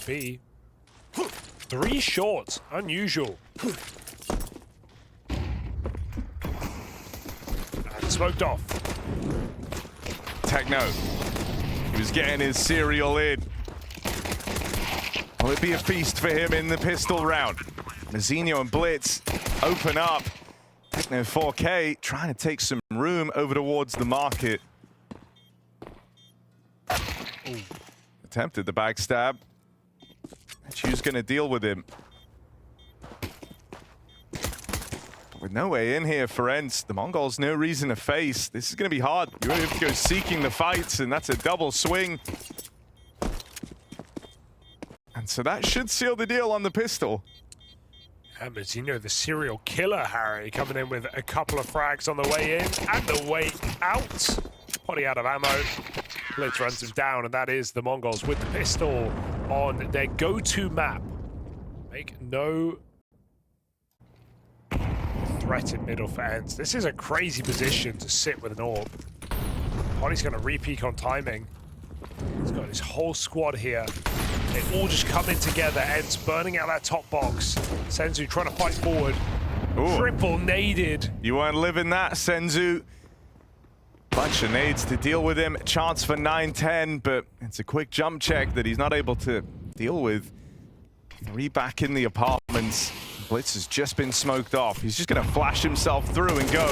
B. 3 short, unusual. And smoked off. Techno, he was getting his cereal in. Will it be a feast for him in the pistol round? Mazzinho and Blitz open up. Techno 4K trying to take some room over towards the market. Ooh. Attempted the backstab. Chu's gonna deal with him. But with no way in here for ENCE, the Mongols no reason to face. This is gonna be hard. You have to go seeking the fights, and that's a double swing. And so that should seal the deal on the pistol. Mazzinho, the serial killer, Harry, coming in with a couple of frags on the way in and the way out. Potty out of ammo. Blitz runs him down, and that is the Mongols with the pistol on their go-to map. Make no threat in middle for ENCE. This is a crazy position to sit with an orb. Potty's going to re-peek on timing. He's got his whole squad here. They all just come in together. ENCE burning out that top box. Senzu trying to fight forward. Ooh. Triple naded. You weren't living that, Senzu. Bunch of nades to deal with him. Chance for 9-10, but it's a quick jump check that he's not able to deal with. 3 back in the apartments. Blitz has just been smoked off. He's just going to flash himself through and go.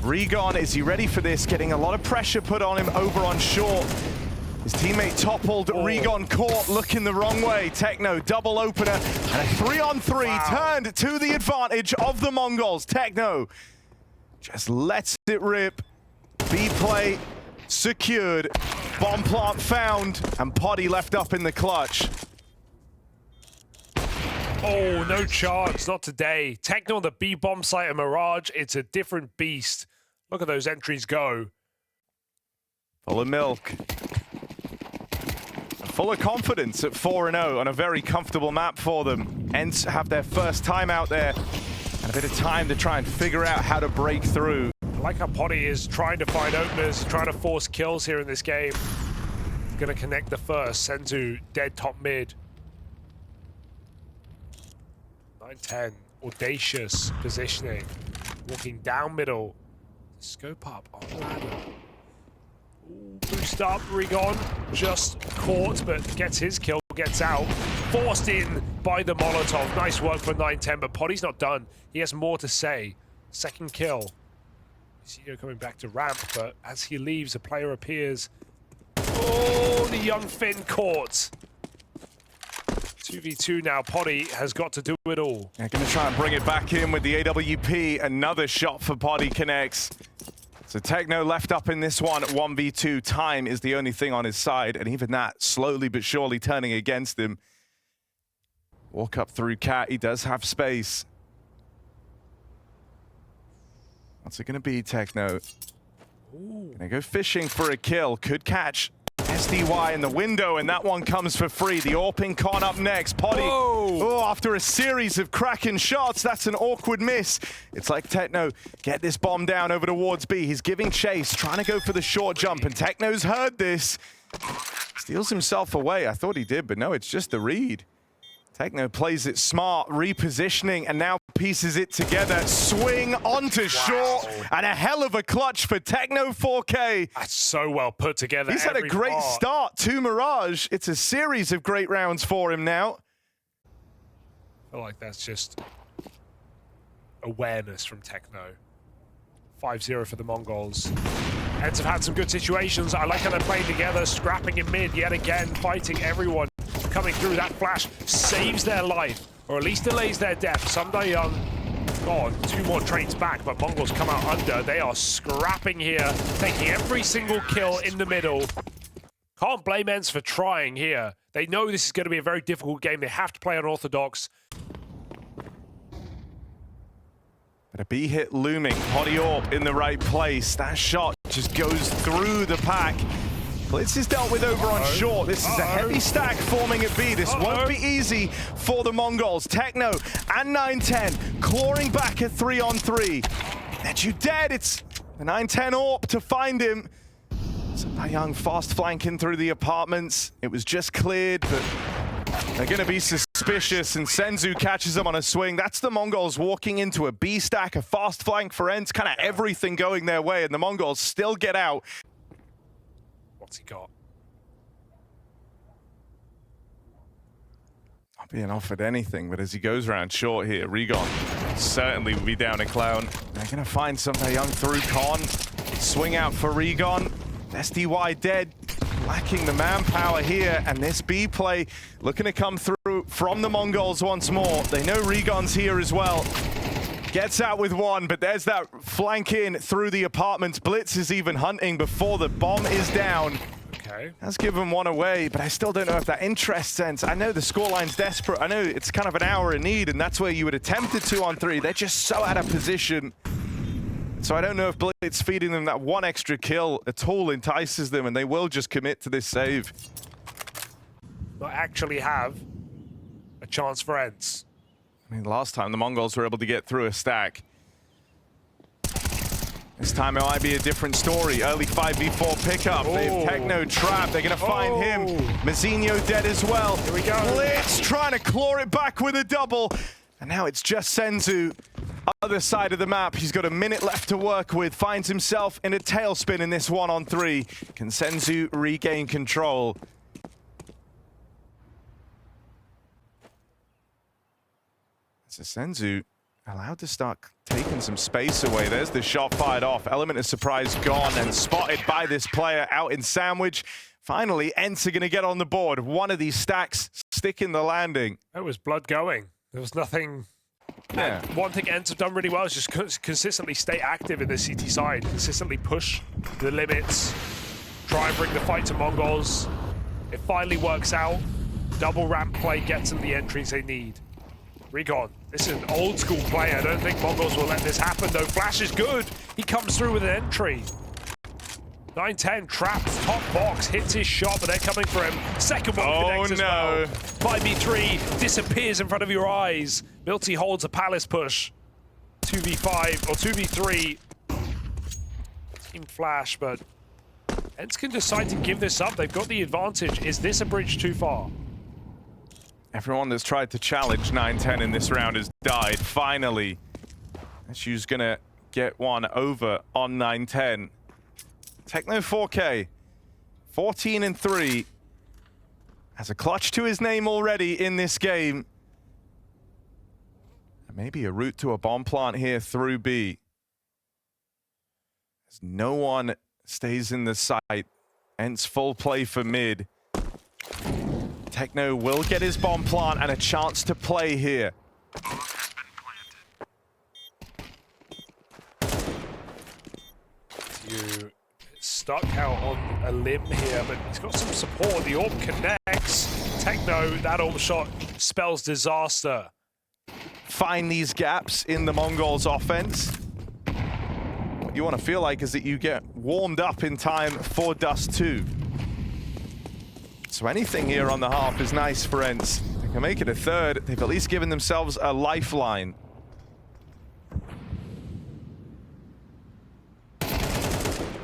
Regon, is he ready for this? Getting a lot of pressure put on him over on short. His teammate toppled, Regon caught, looking the wrong way. Techno, double opener, and a 3-on-3 turned to the advantage of the Mongols. Techno just lets it rip. B-play secured, bomb plant found, and Potty left up in the clutch. Oh, no chance, not today. Techno on the B-bomb site of Mirage, it's a different beast. Look at those entries go. Full of milk. Full of confidence at 4-0 on a very comfortable map for them. ENCE have their first time out there and a bit of time to try and figure out how to break through. I like how Potty is trying to find openers, trying to force kills here in this game. Gonna connect the first. Senzu dead top mid. 9-10, audacious positioning. Walking down middle. Scope up on ladder. Ooh, boost up, Regon. Just caught, but gets his kill, gets out. Forced in by the Molotov. Nice work for 9-10, but Potty's not done. He has more to say. Second kill. Mazzinho coming back to ramp, but as he leaves, a player appears. Oh, the young Finn caught. 2v2 now. Potty has got to do it all. They're going to try and bring it back in with the AWP. Another shot for Potty connects. So Techno left up in this one. 1v2. Time is the only thing on his side, and even that slowly but surely turning against him. Walk up through Cat. He does have space. What's it going to be, Techno? Gonna go fishing for a kill. Could catch SDY in the window, and that one comes for free. The AWPing con up next. Potty, oh, after a series of cracking shots, that's an awkward miss. It's like Techno, get this bomb down over towards B. He's giving chase, trying to go for the short jump, and Techno's heard this. Steals himself away. I thought he did, but no, it's just the read. Techno plays it smart, repositioning, and now pieces it together. Swing onto short, and a hell of a clutch for Techno 4K. That's so well put together. He's had a great start to Mirage. It's a series of great rounds for him now. I feel like that's just awareness from Techno. 5-0 for the Mongols. ENCE have had some good situations. I like how they're playing together, scrapping in mid yet again, fighting everyone. Coming through, that flash saves their life, or at least delays their death. Sunday Young, God, 2 more trains back, but Mongols come out under. They are scrapping here, taking every single kill in the middle. Can't blame ENCE for trying here. They know this is going to be a very difficult game. They have to play unorthodox. But a B hit looming. Potty AWP in the right place. That shot just goes through the pack. Blitz is dealt with over on short. This is a heavy stack forming at B. This won't be easy for the Mongols. Techno and 9-10 clawing back a 3-on-3. And you dead. It's the 9-10 AWP to find him. Young fast flanking through the apartments. It was just cleared, but They're going to be suspicious, and Senzu catches them on a swing. That's the Mongols walking into a B stack, a fast flank for ENCE, kind of everything going their way, and the Mongols still get out. What's he got? Not being offered anything, but as he goes around short here, Regon certainly will be down a clown. They're going to find somebody young through Con. Swing out for Regon. SDY dead. Lacking the manpower here, and this B play looking to come through from the Mongols once more. They know Regon's here as well. Gets out with one, but there's that flank in through the apartments. Blitz is even hunting before the bomb is down. Okay. That's given one away, but I still don't know if that interests ENCE. I know the scoreline's desperate. I know it's kind of an hour in need, and that's where you would attempt a 2-on-3. They're just so out of position. So I don't know if Blitz feeding them that one extra kill at all entices them, and they will just commit to this save. Not actually have a chance for ENCE. I mean, last time the Mongols were able to get through a stack. This time it might be a different story. Early 5v4 pickup. Oh. They've Techno trapped. They're going to find him. Mazzinho dead as well. Here we go. Blitz trying to claw it back with a double. And now it's just Senzu. Other side of the map. He's got a minute left to work with. Finds himself in a tailspin in this 1-on-3. Can Senzu regain control? So Senzu allowed to start taking some space away. There's the shot fired off. Element of surprise gone and spotted by this player out in sandwich. Finally, ENCE are going to get on the board. One of these stacks sticking the landing. There was blood going. There was nothing. Yeah. And one thing ENCE have done really well is just consistently stay active in the CT side, consistently push the limits, try and bring the fight to Mongols. It finally works out. Double ramp play gets them the entries they need. Regon, this is an old school play. I don't think Mongols will let this happen though. Flash is good. He comes through with an entry. 9-10 traps top box, hits his shot, but they're coming for him. Second one connects as well. 5v3 disappears in front of your eyes. Milty holds a palace push. 2v5 or 2v3. Team Flash, but ENCE can decide to give this up. They've got the advantage. Is this a bridge too far? Everyone that's tried to challenge 9-10 in this round has died. Finally, Shu's gonna get one over on 9-10. Techno 4K, 14-3. Has a clutch to his name already in this game. And maybe a route to a bomb plant here through B. As no one stays in the site. ENCE full play for mid. Techno will get his bomb plant and a chance to play here. You stuck out on a limb here, but he's got some support. The orb connects. Techno, that orb shot spells disaster. Find these gaps in the Mongols' offense. What you want to feel like is that you get warmed up in time for Dust 2. So anything here on the half is nice for ENCE. They can make it a third. They've at least given themselves a lifeline.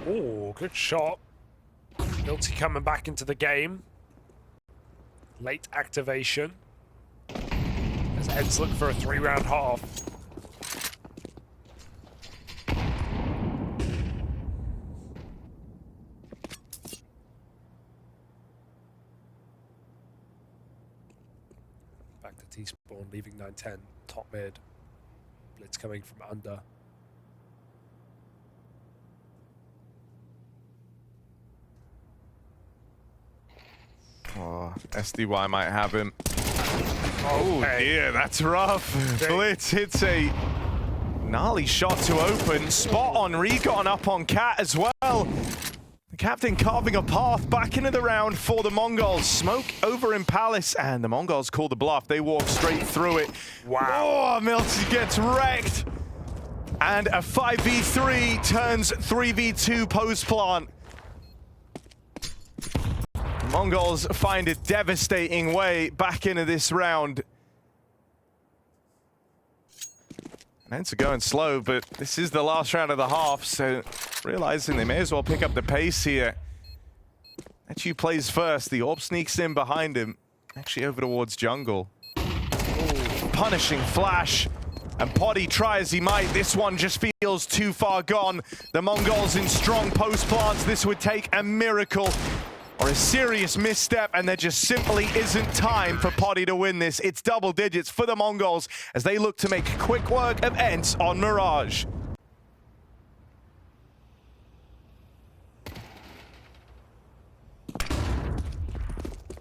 Oh, good shot. Milty coming back into the game. Late activation. As ENCE look for a 3-round half. Back to T-spawn, leaving 9-10, top mid. Blitz coming from under. Oh, SDY might have him. Oh dear, that's rough. Okay. Blitz hits a gnarly shot to open. Spot on Regon up on Cat as well. The captain carving a path back into the round for the Mongols. Smoke over in Palace, and the Mongols call the bluff. They walk straight through it. Wow. Oh, Milty gets wrecked. And a 5v3 turns 3v2 post plant. Mongols find a devastating way back into this round. And ENCE are going slow, but this is the last round of the half, so realizing they may as well pick up the pace here. Echu plays first, the orb sneaks in behind him. Actually over towards jungle. Punishing flash. And Poddy, try as he might, this one just feels too far gone. The Mongols in strong post plants. This would take a miracle or a serious misstep, and there just simply isn't time for Poddy to win this. It's double digits for the Mongols as they look to make quick work of ENCE on Mirage.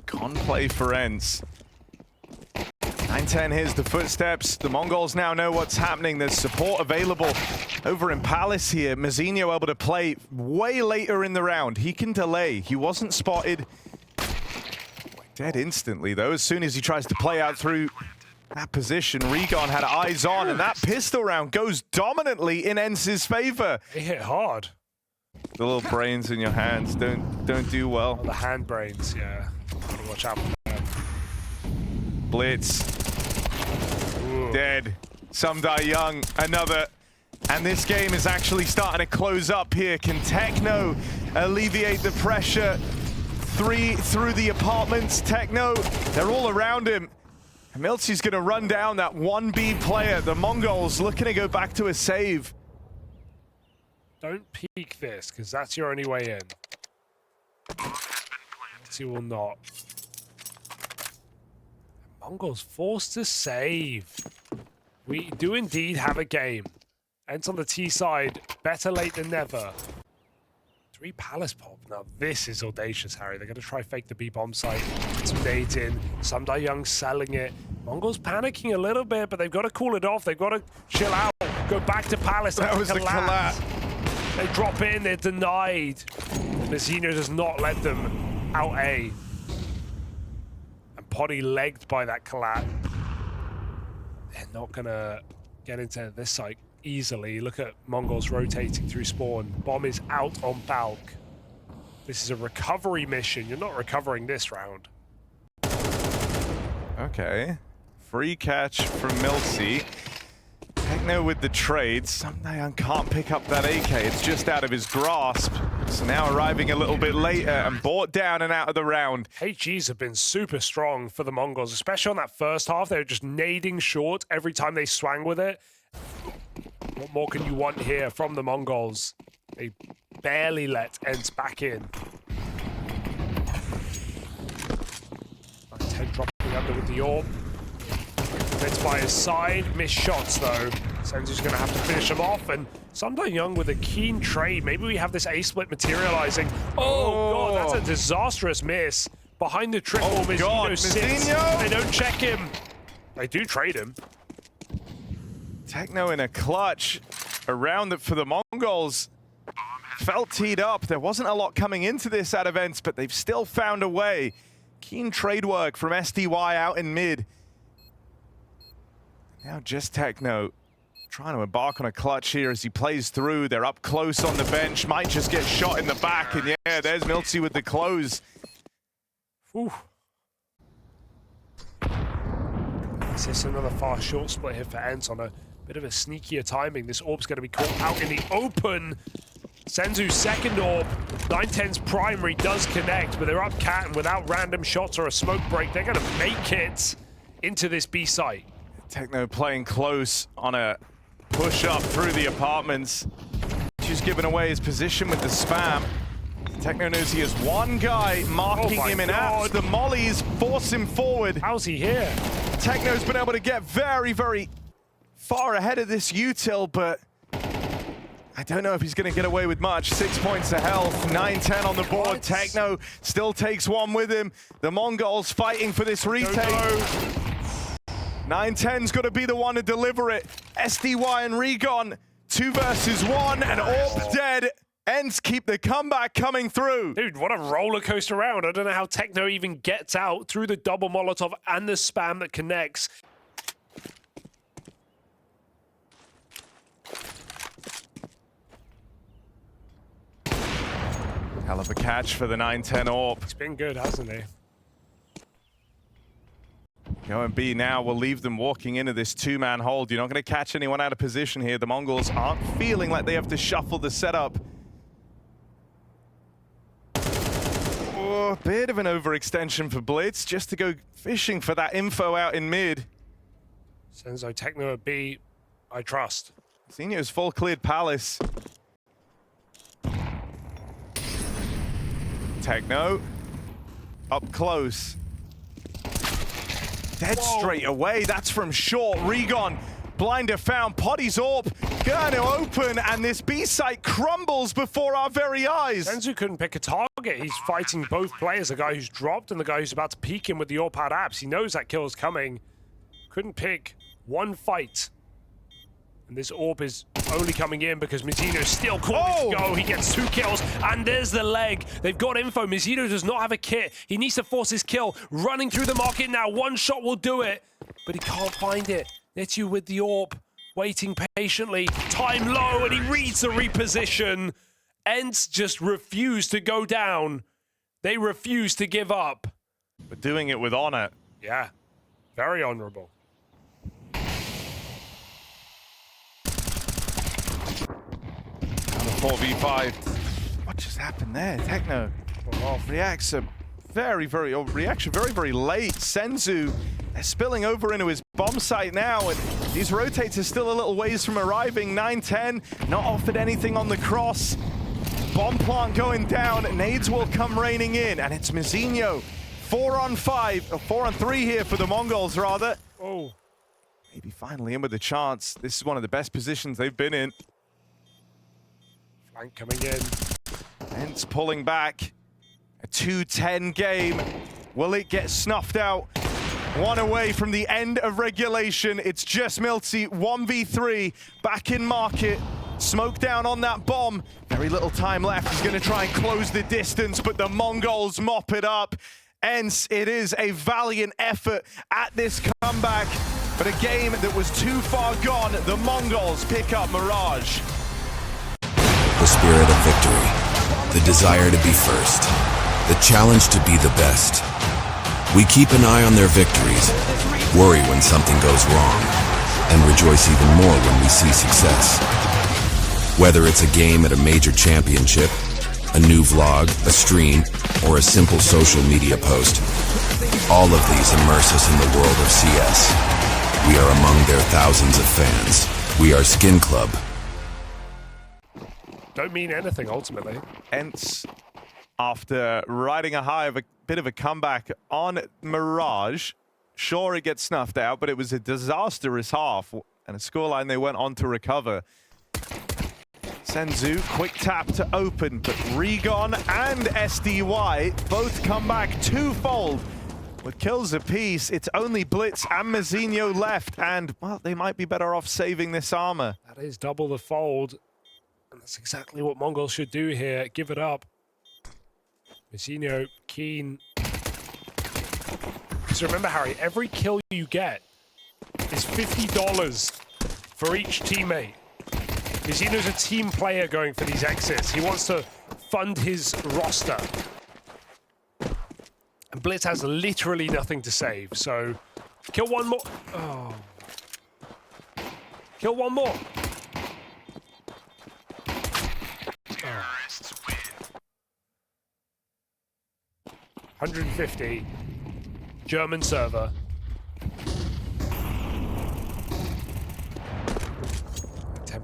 Con play for ENCE. 9-10, here's the footsteps. The Mongols now know what's happening. There's support available over in Palace here. Mazinho able to play way later in the round. He can delay. He wasn't spotted. Dead instantly, though, as soon as he tries to play out through that position. Regon had eyes on, and that pistol round goes dominantly in ENCE's favor. They hit hard. The little brains in your hands don't do well. Oh, the hand brains, yeah. Watch out for them. Blitz. Ooh. Dead. Some die young. Another. And this game is actually starting to close up here. Can Techno alleviate the pressure? 3 through the apartments. Techno, they're all around him. Miltzy's going to run down that 1B player. The Mongols looking to go back to a save. Don't peek this, because that's your only way in. Miltzy will not. Mongols forced to save. We do indeed have a game. ENCE on the T side, better late than never. 3 Palace pop. Now this is audacious, Harry. They're going to try fake the B bomb site. Some nades in. Some Die Young selling it. Mongols panicking a little bit, but they've got to cool it off. They've got to chill out. Go back to Palace. That was the collapse. They drop in. They're denied. Mazinho does not let them out A. Poddy legged by that collat. They're not gonna get into this site easily. Look at Mongols rotating through spawn. Bomb is out on Balk. This is a recovery mission. You're not recovering this round. Okay. Free catch from Miltzy. Techno with the trades. Someday can't pick up that AK. It's just out of his grasp. So now arriving a little bit later and brought down and out of the round. HGs have been super strong for the Mongols, especially on that first half. They were just nading short every time they swang with it. What more can you want here from the Mongols? They barely let ENCE back in. 10 dropping under with the orb. Fits by his side, missed shots though. Senzu's gonna have to finish him off, and Sunday Young with a keen trade. Maybe we have this A split materializing. Oh god, that's a disastrous miss. Behind the triple, Mazinho sits. They don't check him. They do trade him. Techno in a clutch around it for the Mongols. Felt teed up. There wasn't a lot coming into this out of ENCE, but they've still found a way. Keen trade work from SDY out in mid. Now just Techno trying to embark on a clutch here as he plays through. They're up close on the bench. Might just get shot in the back. And yeah, there's Miltzy with the close. Ooh. This is another fast short split here for ENCE on a bit of a sneakier timing. This orb's going to be caught out in the open. Senzu's second orb, 9-10's primary does connect, but they're up cat, and without random shots or a smoke break, they're going to make it into this B site. Techno playing close on a push up through the apartments. Just giving away his position with the spam. Techno knows he has one guy marking him in apps. The mollies force him forward. How's he here? Techno's been able to get very, very far ahead of this util, but I don't know if he's going to get away with much. 6 points of health, 9-10 on the board. What? Techno still takes one with him. The Mongols fighting for this retake. 9-10's got to be the one to deliver it. SDY and Regon, 2 versus 1, and Orb dead. ENCE keep the comeback coming through. Dude, what a roller coaster round. I don't know how Techno even gets out through the double Molotov and the spam that connects. Hell of a catch for the 9-10 Orb. He's been good, hasn't he? Going B now will leave them walking into this 2-man hold. You're not going to catch anyone out of position here. The Mongols aren't feeling like they have to shuffle the setup. Oh, a bit of an overextension for Blitz, just to go fishing for that info out in mid. Senzo, Techno at B, I trust. Zenio's full cleared Palace. Techno, up close. Dead straight away, that's from short. Regon, blinder found, Poddy's AWP, gonna open, and this B site crumbles before our very eyes. Senzu couldn't pick a target. He's fighting both players, the guy who's dropped and the guy who's about to peek him with the AWP out apps. He knows that kill's coming. Couldn't pick one fight. And this AWP is only coming in because Mizzino's still calling to go. He gets 2 kills, and there's the leg. They've got info. Mizzino does not have a kit. He needs to force his kill. Running through the market now. One shot will do it, but he can't find it. Nitu with the AWP, waiting patiently. Time low, and he reads the reposition. ENCE just refused to go down. They refuse to give up. But doing it with honor. Yeah, very honorable. 4v5. What just happened there? Techno reacts very late. Senzu, they're spilling over into his bomb site now, and these rotates are still a little ways from arriving. 9-10, not offered anything on the cross. Bomb plant going down, nades will come raining in, and it's Mizzino. 4-on-5, or 4-on-3 here for the Mongols, rather. Oh. Maybe finally in with a chance. This is one of the best positions they've been in. Flank coming in. ENCE pulling back. A 2-10 game. Will it get snuffed out? One away from the end of regulation. It's just miltzy, 1v3, back in market. Smoke down on that bomb. Very little time left. He's going to try and close the distance, but the Mongols mop it up. ENCE, it is a valiant effort at this comeback, but a game that was too far gone. The Mongols pick up Mirage. The spirit of victory, the desire to be first, the challenge to be the best. We keep an eye on their victories, worry when something goes wrong, and rejoice even more when we see success. Whether it's a game at a major championship, a new vlog, a stream, or a simple social media post, all of these immerse us in the world of CS. We are among their thousands of fans. We are Skin Club. Don't mean anything, ultimately. ENCE, after riding a high of a bit of a comeback on Mirage, sure it gets snuffed out, but it was a disastrous half and a scoreline they went on to recover. Senzu, quick tap to open, but Regon and SDY both come back twofold. With kills apiece, it's only Blitz and Mizzino left, and, well, they might be better off saving this armor. That is double the fold. And that's exactly what Mongols should do here. Give it up. Mizzino, keen. Because remember, Harry, every kill you get is $50 for each teammate. Mizzino's a team player going for these exits. He wants to fund his roster. And Blitz has literally nothing to save, so kill one more. Oh. Kill one more. 150. German server.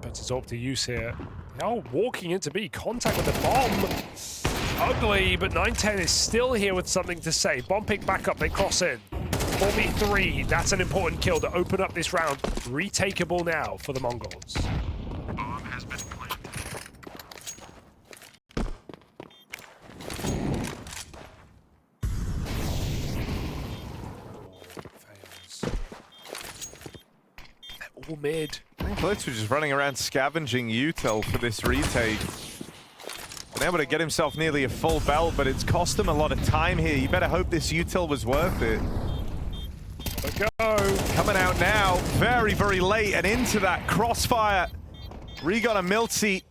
Puts his AWP to use here. Now walking into B, contact with the bomb. Ugly, but 9-10 is still here with something to say. Bomb pick back up, they cross in. 4v3, that's an important kill to open up this round. Retakeable now for the Mongols. Bomb has been planted. Fails. They're all mid. I think Blitz was just running around scavenging util for this retake. Been able to get himself nearly a full belt, but it's cost him a lot of time here. You better hope this util was worth it. Go. Coming out now, very, very late and into that crossfire. Regon and miltzy.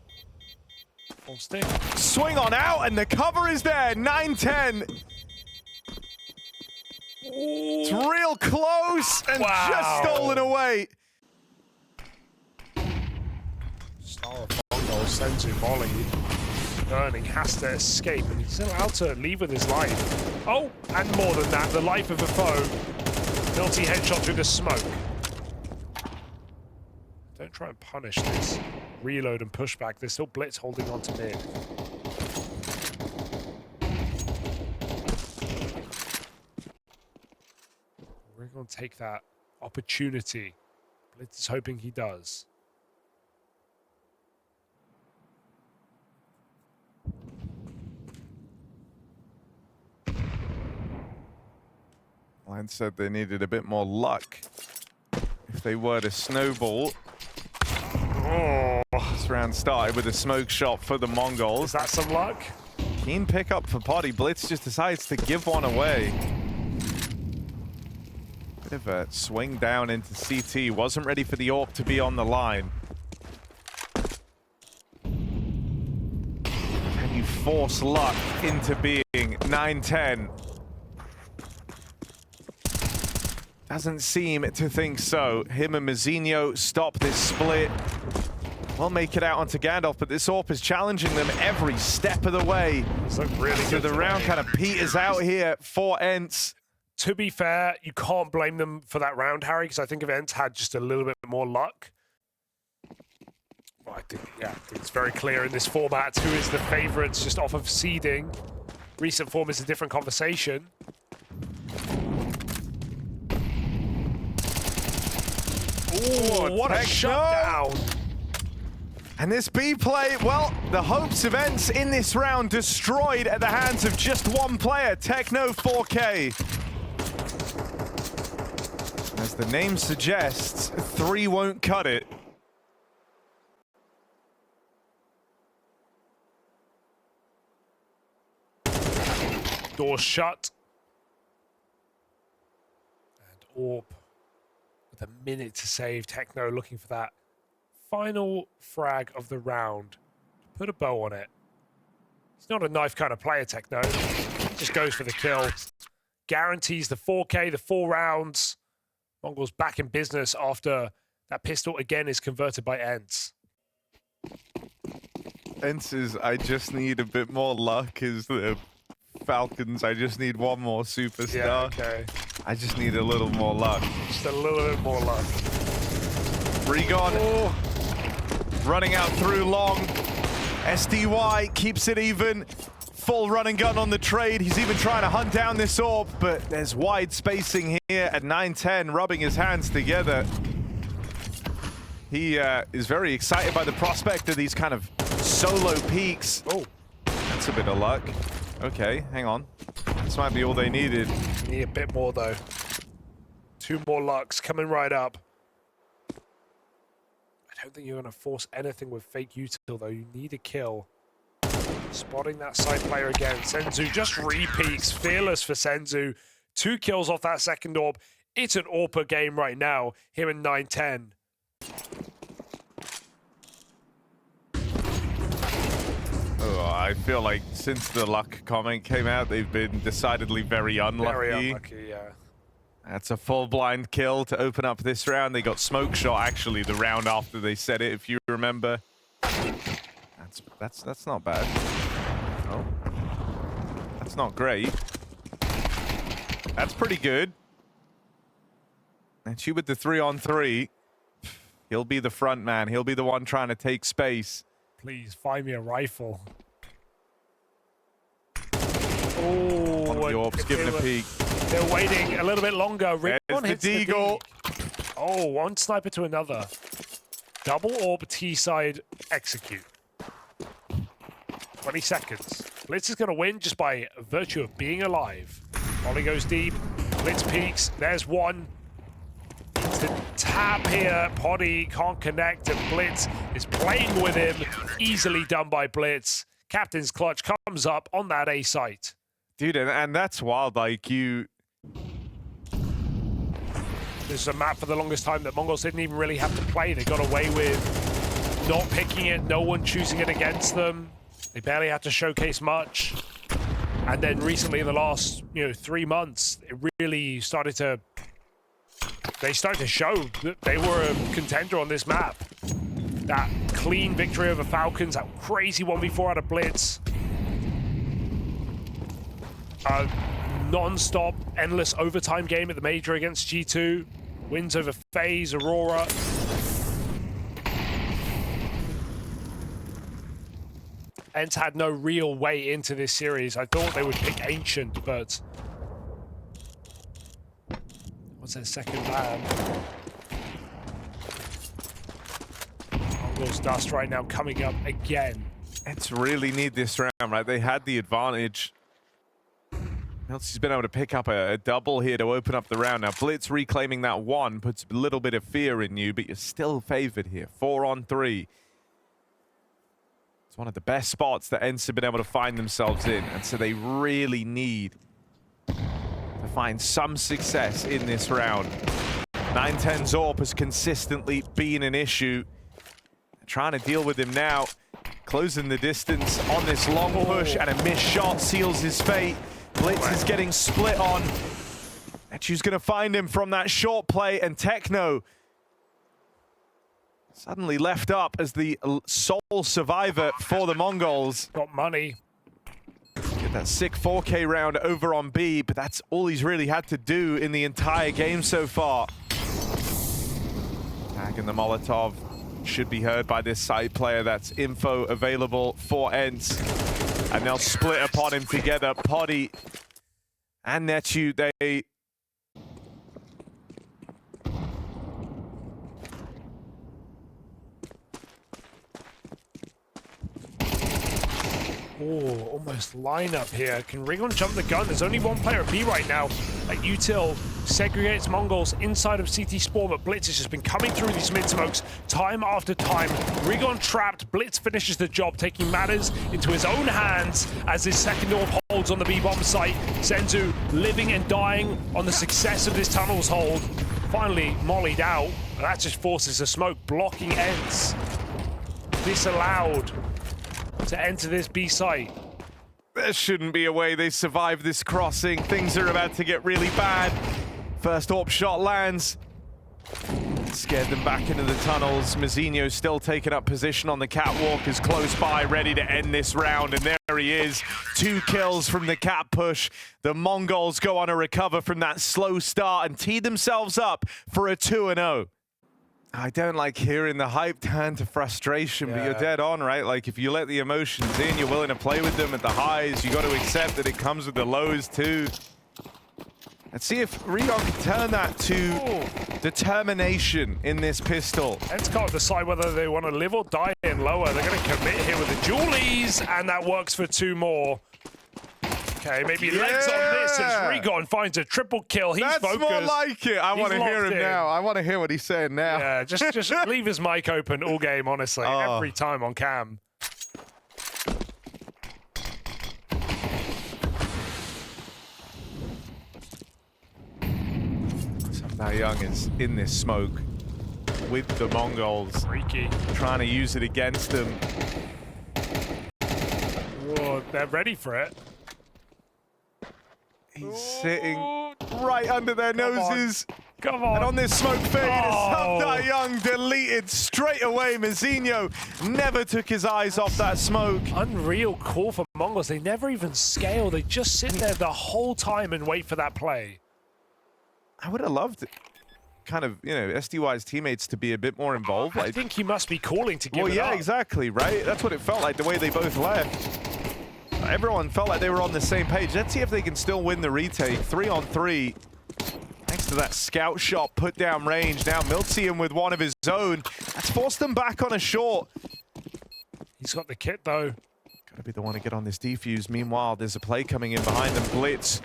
Full stick. Swing on out and the cover is there, 9-10. It's real close and just stolen away. Star of Mongols, Senzu volley. burning, has to escape, and he's allowed to leave with his life. Oh, and more than that, the life of a foe. Guilty headshot through the smoke. Don't try and punish this. Reload and push back. There's still Blitz holding on to mid. We're going to take that opportunity. Blitz is hoping he does. Line said they needed a bit more luck if they were to snowball. Oh, this round started with a smoke shot for the Mongols. Is that some luck? Keen pickup for Potty. Blitz just decides to give one away. Bit of a swing down into CT. Wasn't ready for the AWP to be on the line. Can you force luck into being 9-10? Doesn't seem to think so. Him and Mazzinho stop this split. We'll make it out onto Gandalf, but this AWP is challenging them every step of the way. So really So good the round kind of peters out here for ENCE. To be fair, you can't blame them for that round, Harry, because I think if ENCE had just a little bit more luck. Well, I think it's very clear in this format who is the favourites just off of seeding. Recent form is a different conversation. Ooh, what a shutdown! And this B play, well, the hopes of ENCE in this round destroyed at the hands of just one player, Techno 4K. As the name suggests, 3 won't cut it. Door shut. And AWP with a minute to save. Techno looking for that final frag of the round. Put a bow on it. He's not a knife kind of player, Techno. He just goes for the kill. Guarantees the 4K, the 4 rounds. Mongols back in business after that pistol again is converted by ENCE. ENCE's I just need a bit more luck is the Falcons. I just need one more superstar. Yeah, okay. I just need a little more luck. Just a little bit more luck. Regon. Oh. Running out through long. SDY keeps it even. Full run and gun on the trade. He's even trying to hunt down this AWP, but there's wide spacing here at 9-10, rubbing his hands together. He is very excited by the prospect of these kind of solo peaks. Oh, that's a bit of luck. Okay, hang on. This might be all they needed. Need a bit more though. 2 more lucks coming right up. I don't think you're going to force anything with fake util though. You need a kill. Spotting that side player again. Senzu just re-peaks. Fearless for Senzu. 2 kills off that second AWP. It's an AWPer game right now. Here in 9-10. Oh, I feel like since the luck comment came out, they've been decidedly very unlucky. Very unlucky, yeah. That's a full blind kill to open up this round. They got smoke shot actually the round after they said it, if you remember. That's not bad. Oh. That's not great. That's pretty good. And she with the 3-on-3. He'll be the front man. He'll be the one trying to take space. Please find me a rifle. Oh, One of the AWPs giving a peek. They're waiting a little bit longer. There's the Deagle. Oh, one sniper to another. Double AWP T-side execute. 20 seconds. Blitz is going to win just by virtue of being alive. Ollie goes deep. Blitz peaks. There's one. It's the tap here. Poddy can't connect, and Blitz is playing with him. Easily done by Blitz. Captain's clutch comes up on that A site. Dude, and that's wild. Like, you... This is a map for the longest time that Mongols didn't even really have to play. They got away with not picking it, no one choosing it against them. They barely had to showcase much. And then recently, in the last 3 months, it really started to... They started to show that they were a contender on this map. that clean victory over Falcons, that crazy 1v4 out of Blitz. A non-stop, endless overtime game at the Major against G2. Wins over FaZe, Aurora. ENCE had no real way into this series. I thought they would pick Ancient, but... What's their second ban? Mongols dust right now coming up again. ENCE really need this round, right? They had the advantage. He's been able to pick up a double here to open up the round. Now, Blitz reclaiming that one puts a little bit of fear in you, but you're still favored here. 4-on-3. It's one of the best spots that ENCE have been able to find themselves in, and so they really need to find some success in this round. 9-10 Zorp has consistently been an issue. They're trying to deal with him now, closing the distance on this long push, and a missed shot seals his fate. Blitz is getting split on. Nechu's going to find him from that short play, and Techno suddenly left up as the sole survivor for the Mongols. Got money. Get that sick 4K round over on B, but that's all he's really had to do in the entire game so far. Tagging the Molotov should be heard by this side player. That's info available for ENCE. And they'll split upon him together. Poddy and Nechu, they... Oh, almost line up here. Can Rigon jump the gun? There's only one player at B right now. Util segregates Mongols inside of CT Spore, but Blitz has just been coming through these mid smokes time after time. Rigon trapped. Blitz finishes the job, taking matters into his own hands as his second AWP holds on the B-bomb site. Senzu living and dying on the success of this tunnel's hold. Finally mollied out, and that just forces a smoke, blocking ENCE. Disallowed to enter this B site. There shouldn't be a way they survive this crossing. Things are about to get really bad. First AWP shot lands. Scared them back into the tunnels. Mazinho still taking up position on the catwalk, is close by, ready to end this round. And there he is. 2 kills from the cat push. The Mongols go on a recover from that slow start and tee themselves up for a 2-0. I don't like hearing the hype turn to frustration, but you're dead on, right? Like, if you let the emotions in, you're willing to play with them at the highs. You got to accept that it comes with the lows too. Let's see if Rigon can turn that to determination in this pistol. ENCE can't decide whether they want to live or die in lower. They're going to commit here with the Julies, and that works for 2 more. Okay, maybe legs on this as Rigon finds a triple kill. He's focused. That's more like it. I want to hear him now. I want to hear what he's saying now. Yeah, just leave his mic open all game, honestly. Every time on cam. Young is in this smoke with the Mongols. Freaky. Trying to use it against them. Whoa, they're ready for it. He's sitting right under their noses. Come on. And on this smoke fade, Young deleted straight away. Mazinho never took his eyes off that smoke. Unreal call for Mongols. They never even scale. They just sit there the whole time and wait for that play. I would have loved kind of, you know, SDY's teammates to be a bit more involved. I think he must be calling to give it up. Well, yeah, exactly, right? That's what it felt like, the way they both left. Everyone felt like they were on the same page. Let's see if they can still win the retake. 3-on-3. Thanks to that scout shot, put down range. Now Miltsian with one of his own. That's forced them back on a short. He's got the kit, though. Gotta be the one to get on this defuse. Meanwhile, there's a play coming in behind them. Blitz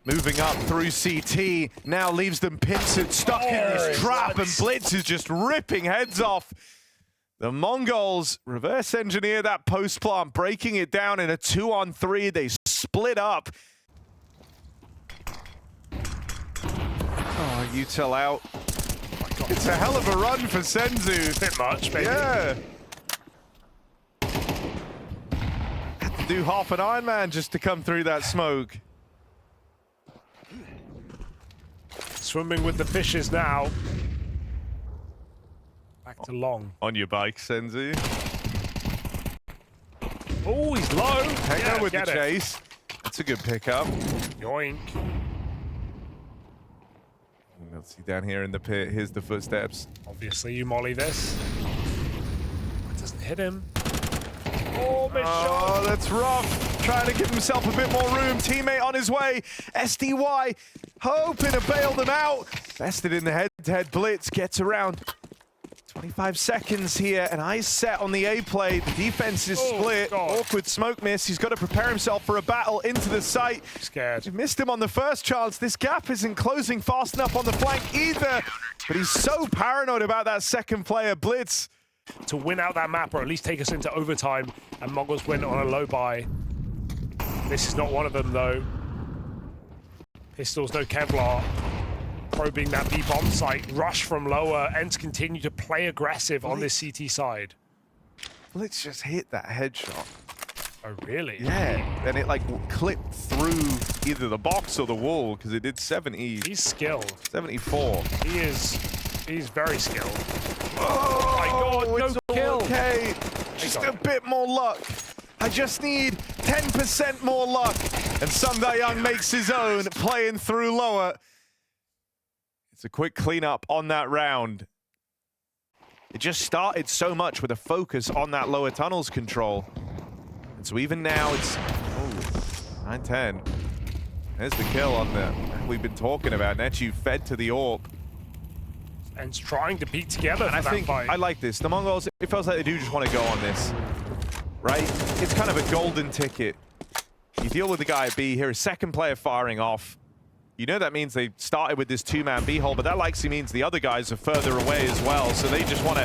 moving up through CT. Now leaves them pincered, stuck in this trap, and Blitz is just ripping heads off. The Mongols reverse engineer that post plant, breaking it down in a 2-on-3. They split up. Oh, Util out. Oh, it's a hell of a run for Senzu. A bit much, maybe. Yeah. Had to do half an Ironman just to come through that smoke. Swimming with the fishes now. Back It's a long. On your bike, Senzu. Oh, he's low. Techno with the get it. chase. That's a good pickup. Yoink. Let's see down here in the pit. Here's the footsteps. Obviously, you molly this. It doesn't hit him. Oh, missed shot. Oh, that's rough. Trying to give himself a bit more room. Teammate on his way. SDY hoping to bail them out. Vested in the head-to-head blitz. Gets around 25 seconds here. And eyes set on the A play. The defense is split. God. Awkward smoke miss. He's got to prepare himself for a battle into the site. Scared. He missed him on the first chance. This gap isn't closing fast enough on the flank either. But he's so paranoid about that second player blitz. To win out that map, or at least take us into overtime, and Mongols win on a low buy. This is not one of them, though. Pistols, no Kevlar. Probing that B bomb site. Rush from lower. ENCE continue to play aggressive on this CT side. Let's just hit that headshot. Oh, really? Yeah. And it like clipped through either the box or the wall because it did 70. He's skilled. 74. He's very skilled. Oh my God, no it's all kill. Okay. Just a bit more luck. I just need 10% more luck. And Young makes his own, playing through lower. It's a quick cleanup on that round. It just started so much with a focus on that lower tunnels control. And so even now it's 9-10. There's the kill on the we've been talking about. Nechu fed to the AWP. And trying to beat together And I for that think fight. I like this. The Mongols, it feels like they do just want to go on this. Right? It's kind of a golden ticket. You deal with the guy at B here, a second player firing off. You know that means they started with this two-man B hole, but that likely means the other guys are further away as well, so they just want to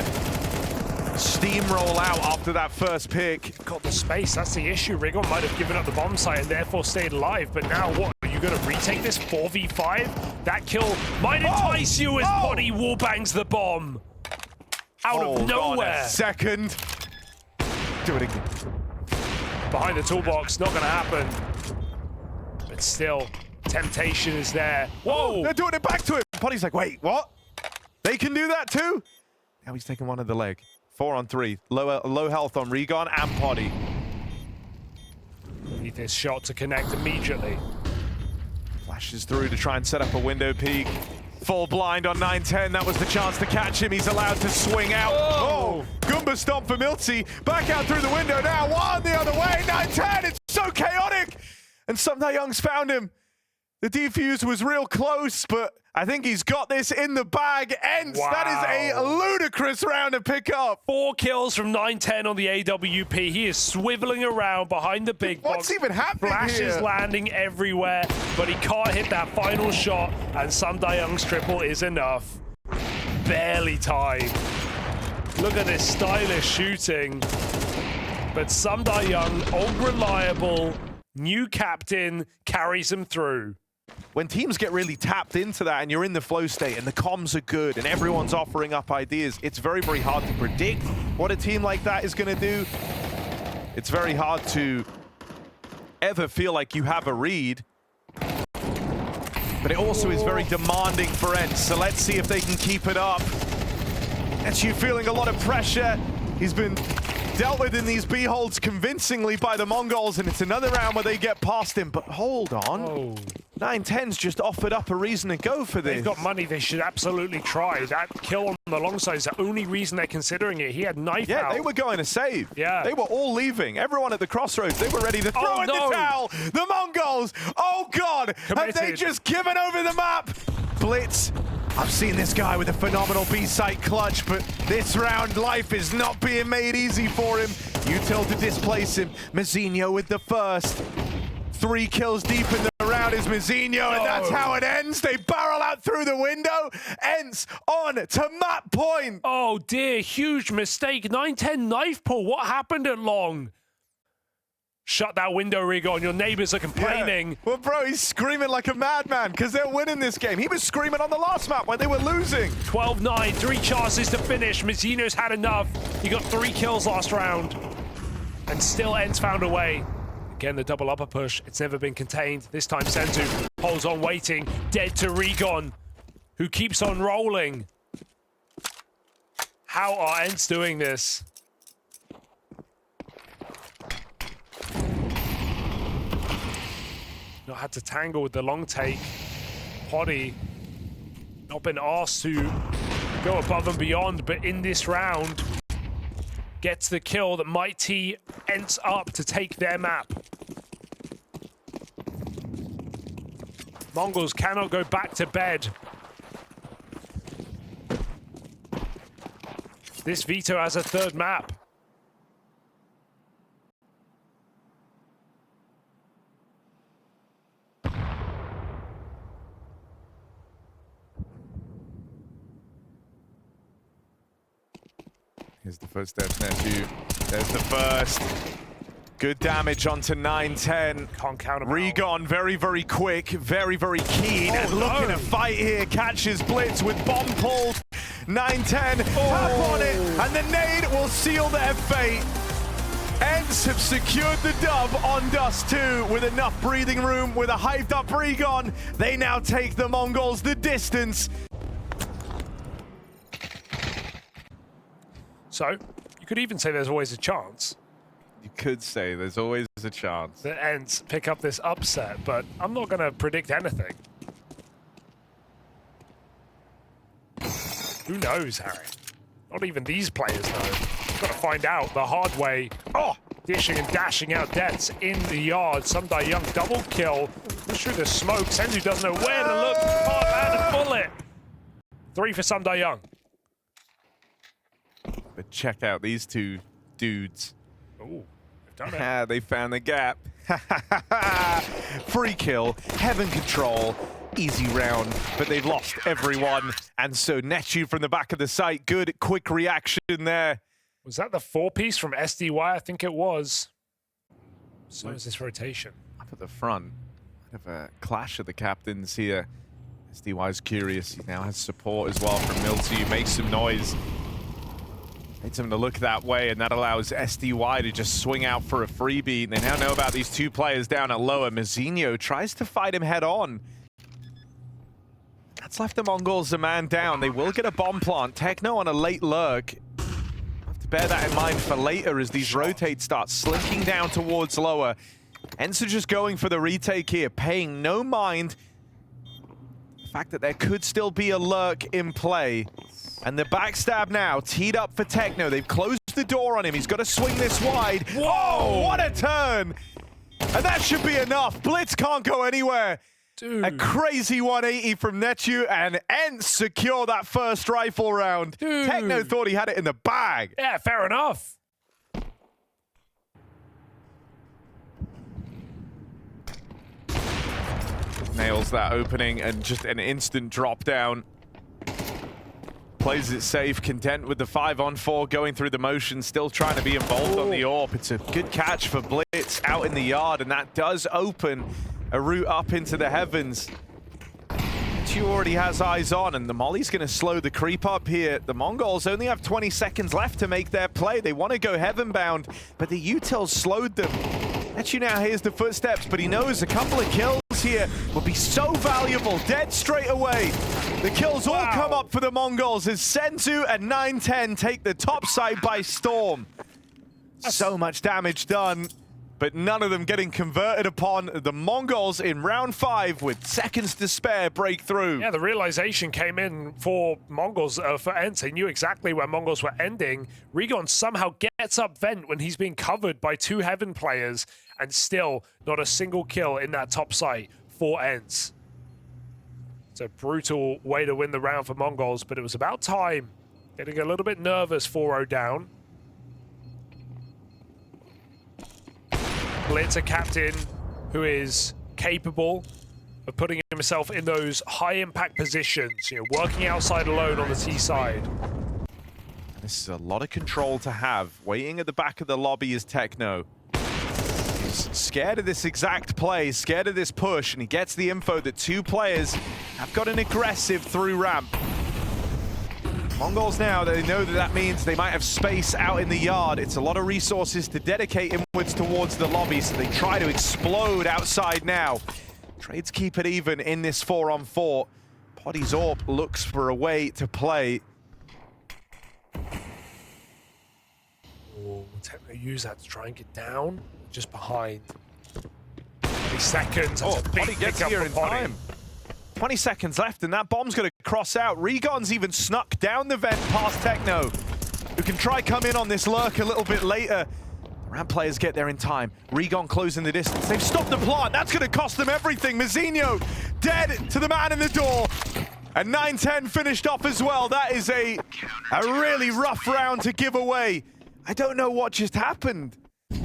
steamroll out after that first pick. Got the space, that's the issue. Rigon might have given up the bomb site and therefore stayed alive, but now what? Are you going to retake this 4v5? That kill might entice you as Potty wallbangs the bomb. Out of nowhere. God, a second. Do it again. Behind the toolbox, not going to happen. But still, temptation is there. Whoa! They're doing it back to him. Potty's like, wait, what? They can do that too? Now he's taking one of the leg. 4 on 3. Low health on Regon and Potty. Need this shot to connect immediately. Flashes through to try and set up a window peek. Full blind on 9-10. That was the chance to catch him. He's allowed to swing out. Oh! Goomba stomp for Milty. Back out through the window now. One the other way. 9-10. It's so chaotic. And Young's found him. The defuse was real close, but I think he's got this in the bag. ENCE, that is a ludicrous round to pick up. 4 kills from 9-10 on the AWP. He is swiveling around behind the big box. What's even happening Flashes here? landing everywhere, but he can't hit that final shot, and Young's triple is enough. Barely tied. Look at this stylish shooting. But Young, old reliable, new captain, carries him through. When teams get really tapped into that and you're in the flow state and the comms are good and everyone's offering up ideas, it's very, very hard to predict what a team like that is going to do. It's very hard to ever feel like you have a read. But it also is very demanding for ENCE, so let's see if they can keep it up. Nechu feeling a lot of pressure. He's been dealt with in these B-holds convincingly by the Mongols, and it's another round where they get past him. But hold on. 9-10's just offered up a reason to go for this. They've got money, they should absolutely try. That kill on the long side is the only reason they're considering it. He had knife out. Yeah, they were going to save. Yeah. They were all leaving. Everyone at the crossroads, they were ready to throw in the towel. The Mongols, oh God, have they just given over the map? Blitz. I've seen this guy with a phenomenal B-site clutch, but this round, life is not being made easy for him. Util to displace him. Mazzinho with the first. 3 kills deep in the round is Mazzinho, and that's how it ends. They barrel out through the window. ENCE on to map point. Oh dear, huge mistake. 9-10 knife pull. What happened at long? Shut that window, Rigon. Your neighbors are complaining. Yeah. Well, bro, he's screaming like a madman because they're winning this game. He was screaming on the last map when they were losing. 12-9, 3 chances to finish. Mazzinho's had enough. He got 3 kills last round. And still ENCE found a way. Again, the double upper push. It's never been contained. This time, Senzu holds on waiting. Dead to Rigon, who keeps on rolling. How are ENCE doing this? Not had to tangle with the long take. Poddy not been asked to go above and beyond, but in this round gets the kill that might tee ENCE up to take their map. Mongols cannot go back to bed. This Veto has a third map. Here's the footsteps, Nephew. There's the first. Good damage onto 910. Can't count him out. Regon very, very quick, very, very keen, and looking to fight here. Catches Blitz with bomb pulled. 910, tap on it, and the nade will seal their fate. ENCE have secured the dub on Dust 2 with enough breathing room, with a hyped up Regon. They now take the Mongols the distance. So, you could even say there's always a chance You could say there's always a chance. that ENCE pick up this upset, but I'm not going to predict anything. Who knows, Harry? Not even these players know. Got to find out the hard way. Oh, dishing and dashing out deaths in the yard. Sundai Young double kill. Through the smoke. Senzu doesn't know where to look. Can't land a bullet. 3 for Sundai Young. But check out these two dudes. Ooh, they've done it. They found the gap. Free kill, heaven control, easy round, but they've lost everyone. And so Nechu from the back of the site, good quick reaction there. Was that the 4-piece from SDY? I think it was. So is this rotation. Up at the front, bit of a clash of the captains here. SDY's curious, he now has support as well from Milty, makes some noise. Needs him to look that way, and that allows SDY to just swing out for a freebie. They now know about these two players down at lower. Mizinho tries to fight him head on. That's left the Mongols a man down. They will get a bomb plant. Techno on a late lurk. Have to bear that in mind for later as these rotates start slinking down towards lower. ENCE are just going for the retake here, paying no mind the fact that there could still be a lurk in play. And the backstab now, teed up for Techno. They've closed the door on him. He's got to swing this wide. Whoa, what a turn! And that should be enough. Blitz can't go anywhere. Dude. A crazy 180 from Nechu, and ENCE secure that first rifle round. Dude. Techno thought he had it in the bag. Yeah, fair enough. Nails that opening and just an instant drop down. Plays it safe, content with the 5-on-4, going through the motion, still trying to be involved on the AWP. It's a good catch for Blitz out in the yard, and that does open a route up into the heavens. Chu already has eyes on, and the Molly's going to slow the creep up here. The Mongols only have 20 seconds left to make their play. They want to go heaven-bound, but the Util slowed them. Nechu now hears the footsteps, but he knows a couple of kills here will be so valuable. Dead straight away. The kills all come up for the Mongols as Senzu and 910 take the top side by storm. So much damage done, but none of them getting converted upon. The Mongols in round 5 with seconds to spare break through. Yeah, the realization came in for Mongols, for ENCE. They knew exactly where Mongols were ending. Regon somehow gets up vent when he's being covered by 2 Heaven players, and still not a single kill in that top site for ENCE. It's a brutal way to win the round for Mongols, but it was about time. Getting a little bit nervous, 4-0 down. Blitz, a captain who is capable of putting himself in those high-impact positions, you know, working outside alone on the T side. This is a lot of control to have. Waiting at the back of the lobby is Techno. He's scared of this exact play, scared of this push, and he gets the info that 2 players have got an aggressive through ramp. Mongols now, they know that that means they might have space out in the yard. It's a lot of resources to dedicate inwards towards the lobby, so they try to explode outside now. Trades keep it even in this 4-on-4. Poddy's AWP looks for a way to play. Techno use that to try and get down, just behind. 20 seconds. That's a big Potty gets pickup here for in Potty. time. 20 seconds left, and that bomb's going to cross out. Regon's even snuck down the vent past Techno, who can try come in on this lurk a little bit later. The ramp players get there in time. Regon closing the distance. They've stopped the plant. That's going to cost them everything. Mazinho dead to the man in the door. And 9-10 finished off as well. That is a really rough round to give away. I don't know what just happened.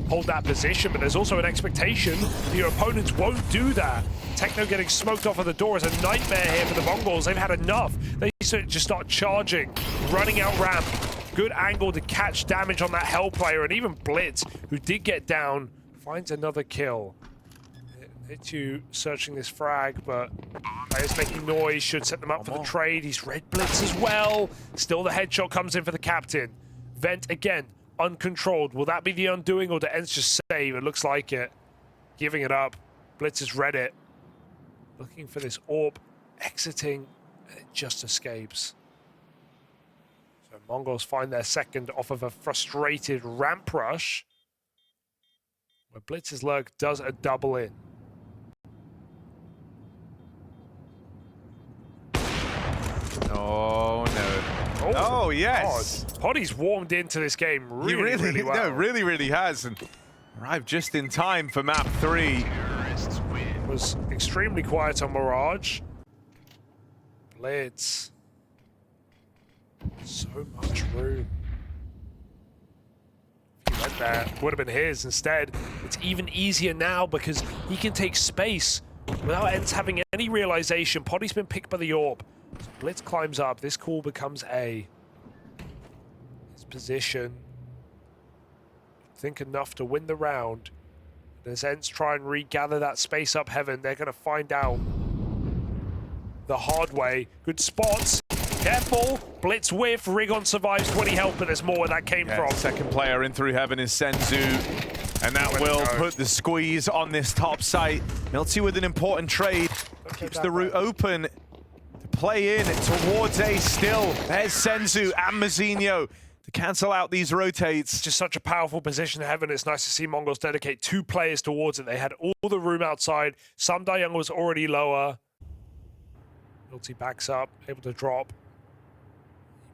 Hold that position, but there's also an expectation your opponents won't do that. Techno getting smoked off of the door is a nightmare here for the Mongols. They've had enough. They just start charging, running out ramp. Good angle to catch damage on that Hell player, and even Blitz, who did get down, finds another kill. H2 searching this frag, but players making noise, should set them up for the trade. He's red Blitz as well. Still the headshot comes in for the captain. Vent again, uncontrolled. Will that be the undoing, or do ENCE just save? It looks like it. Giving it up. Blitz has read it. Looking for this AWP, exiting, and it just escapes. So Mongols find their second off of a frustrated ramp rush, where Blitz's lurk does a double in. Oh no. Oh yes. God. Poddy's warmed into this game really well. No, really has, and arrived just in time for map 3. Was extremely quiet on Mirage. Blitz. So much room. If he went there, would have been his. Instead, it's even easier now because he can take space without ENCE having any realization. Poddy's been picked by the AWP. So Blitz climbs up. This call becomes A. His position. Think enough to win the round. As ENCE try and regather that space up heaven, they're going to find out the hard way. Good spots. Careful. Blitz whiff. Rigon survives. 20 health, but there's more where that came from. Second player in through heaven is Senzu, and that will put the squeeze on this top site. Milty with an important trade. Keeps the route open to play in towards A still. There's Senzu and Mazinho to cancel out these rotates. Just such a powerful position in heaven. It's nice to see Mongols dedicate 2 players towards it. They had all the room outside. Sam Dayung was already lower. Milty backs up, able to drop.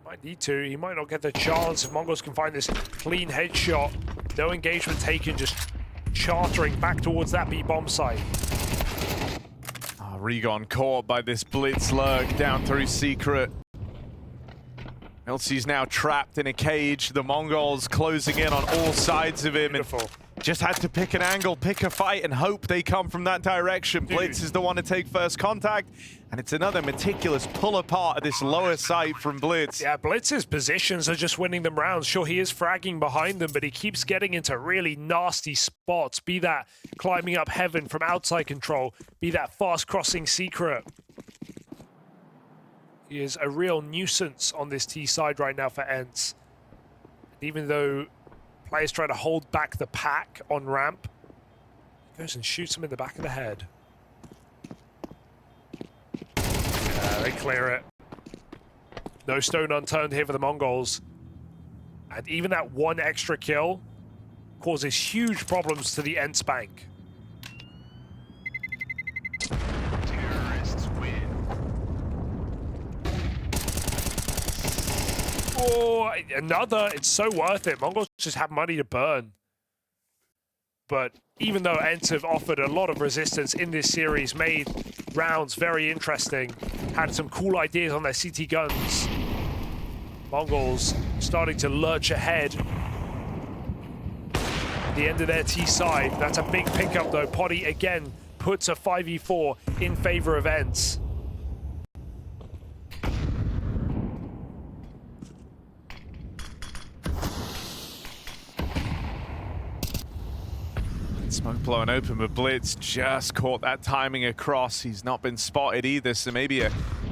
He might need to. He might not get the chance if Mongols can find this clean headshot. No engagement taken, just chartering back towards that B-bomb site. Regon caught by this Blitz lurk down through secret. Milty's now trapped in a cage. The Mongols closing in on all sides of him. Beautiful. And just had to pick an angle, pick a fight, and hope they come from that direction. Blitz is the one to take first contact, and it's another meticulous pull apart of this lower site from Blitz. Yeah, Blitz's positions are just winning them rounds. Sure, he is fragging behind them, but he keeps getting into really nasty spots. Be that climbing up heaven from outside control, be that fast crossing secret. He is a real nuisance on this T side right now for ENCE. Even though players try to hold back the pack on ramp, he goes and shoots him in the back of the head. Yeah, they clear it. No stone unturned here for the Mongols. And even that one extra kill causes huge problems to the ENCE bank. Oh, another. It's so worth it. Mongols just have money to burn. But even though ENCE have offered a lot of resistance in this series, made rounds very interesting, had some cool ideas on their CT guns, Mongols starting to lurch ahead. The end of their T side. That's a big pickup though. Poddy again puts a 5v4 in favor of ENCE. Smoke blowing open, but Blitz just caught that timing across. He's not been spotted either, so maybe a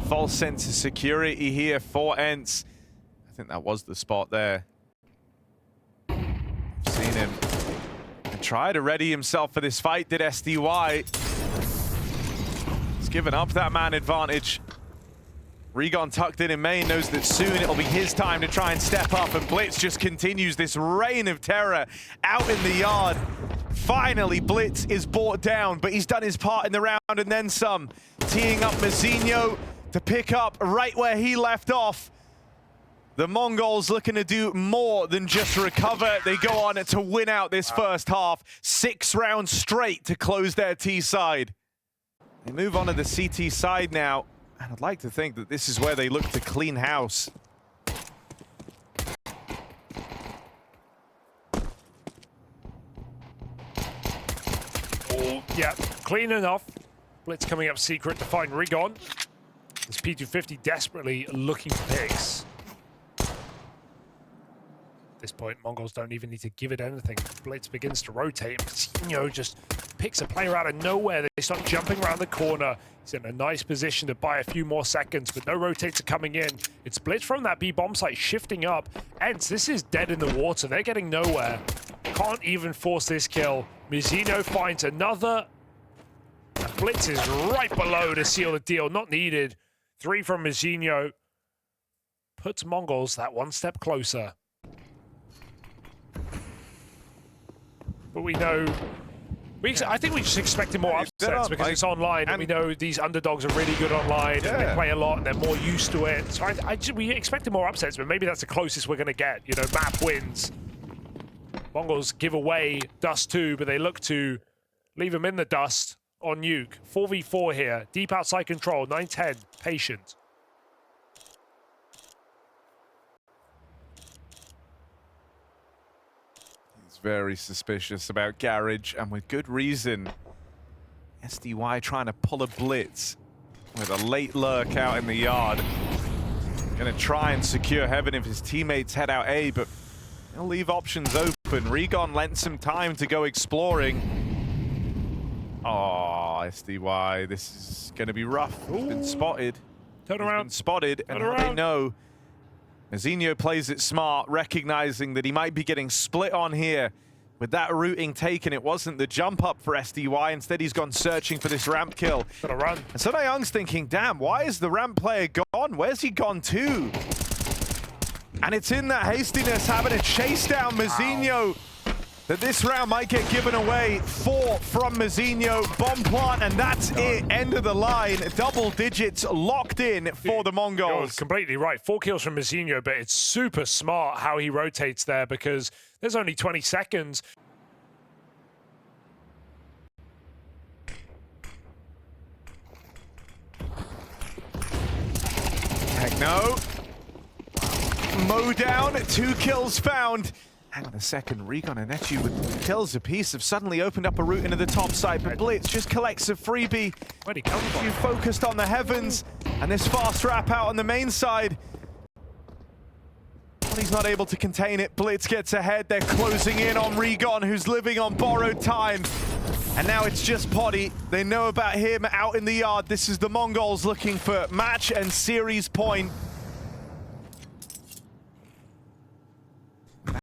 false sense of security here for ENCE. I think that was the spot there. Seen him and try to ready himself for this fight, did SDY. He's given up that man advantage. Regon tucked in main knows that soon it'll be his time to try and step up, and Blitz just continues this reign of terror out in the yard. Finally, Blitz is brought down, but he's done his part in the round and then some. Teeing up Mazinho to pick up right where he left off. The Mongols looking to do more than just recover. They go on to win out this first half. 6 rounds straight to close their T side. They move on to the CT side now, and I'd like to think that this is where they look to clean house. Oh, yeah, clean enough. Blitz coming up secret to find Regon. This P250 desperately looking for picks. At this point, Mongols don't even need to give it anything. Blitz begins to rotate. Mazinho just picks a player out of nowhere. They start jumping around the corner. He's in a nice position to buy a few more seconds, but no rotates are coming in. It's Blitz from that B bomb site shifting up. ENCE, this is dead in the water. They're getting nowhere. Can't even force this kill. Mazinho finds another. And Blitz is right below to seal the deal. Not needed. 3 from Mazinho. Puts Mongols that one step closer. But we know... I think we just expected more upsets because it's online, and we know these underdogs are really good online, and they play a lot, and they're more used to it. So we expected more upsets, but maybe that's the closest we're going to get. You know, map wins. Mongols give away Dust 2, but they look to leave them in the dust on Nuke. 4v4 here. Deep outside control. 9-10. Patient. He's very suspicious about Garage, and with good reason. SDY trying to pull a blitz with a late lurk out in the yard. Gonna try and secure heaven if his teammates head out A, but he'll leave options open. Regon lent some time to go exploring. Oh, SDY, this is going to be rough. He's been spotted. Turn around. Been spotted, and now they know. Mazinho plays it smart, recognizing that he might be getting split on here. With that routing taken, it wasn't the jump up for SDY. Instead, he's gone searching for this ramp kill. Gotta run. And so Young's thinking, damn, why is the ramp player gone? Where's he gone to? And it's in that hastiness, having to chase down Mazinho, that this round might get given away. 4 from Mazinho, bomb plant, and that's it. End of the line. Double digits locked in for the Mongols. You're completely right. 4 kills from Mazinho, but it's super smart how he rotates there because there's only 20 seconds. Techno. Mow down, 2 kills found. Hang on a second, Regon and Nechu with kills apiece have suddenly opened up a route into the top side, but Blitz just collects a freebie. Where'd he come from? Nechu focused on the heavens, and this fast wrap out on the main side. But he's not able to contain it. Blitz gets ahead. They're closing in on Regon, who's living on borrowed time. And now it's just Poddy. They know about him out in the yard. This is the Mongols looking for match and series point.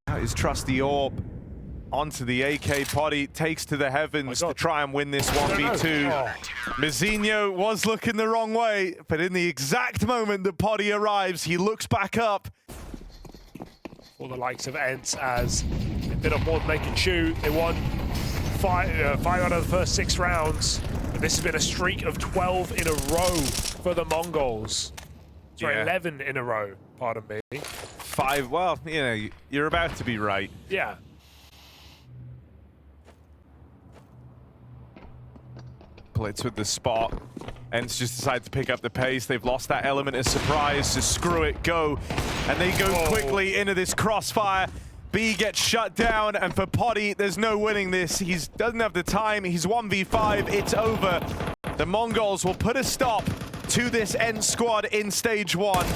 Now his trusty orb onto the AK. Poddy takes to the heavens to try and win this 1v2. Oh. Mazinho was looking the wrong way, but in the exact moment that Poddy arrives, he looks back up. For the likes of ENCE, as they bit up more than they can chew. They won 5 out of the first 6 rounds. And this has been a streak of 12 in a row for the Mongols. Sorry, 11 in a row, pardon me. 5, well, you know, you're about to be right. Yeah. Blitz with the spot. ENCE just decide to pick up the pace. They've lost that element of surprise, so screw it, go. And they go quickly into this crossfire. B gets shut down, and for Poddy, there's no winning this. He doesn't have the time. He's 1v5. It's over. The Mongols will put a stop to this ENCE squad in stage 1.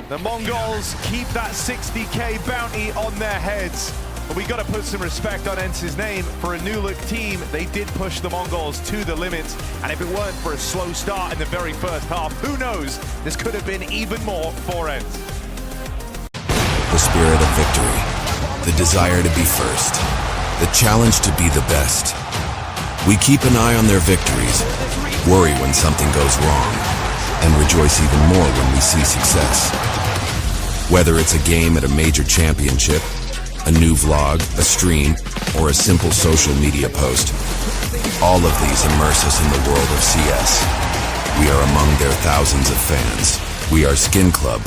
The Mongols keep that 60k bounty on their heads. But we got to put some respect on ENCE's name. For a new look team, they did push the Mongols to the limits. And if it weren't for a slow start in the very first half, who knows? This could have been even more for ENCE. The spirit of victory, the desire to be first, the challenge to be the best. We keep an eye on their victories, worry when something goes wrong. and rejoice even more when we see success. Whether it's a game at a major championship, a new vlog, a stream, or a simple social media post, all of these immerse us in the world of CS. We are among their thousands of fans. We are Skin Club,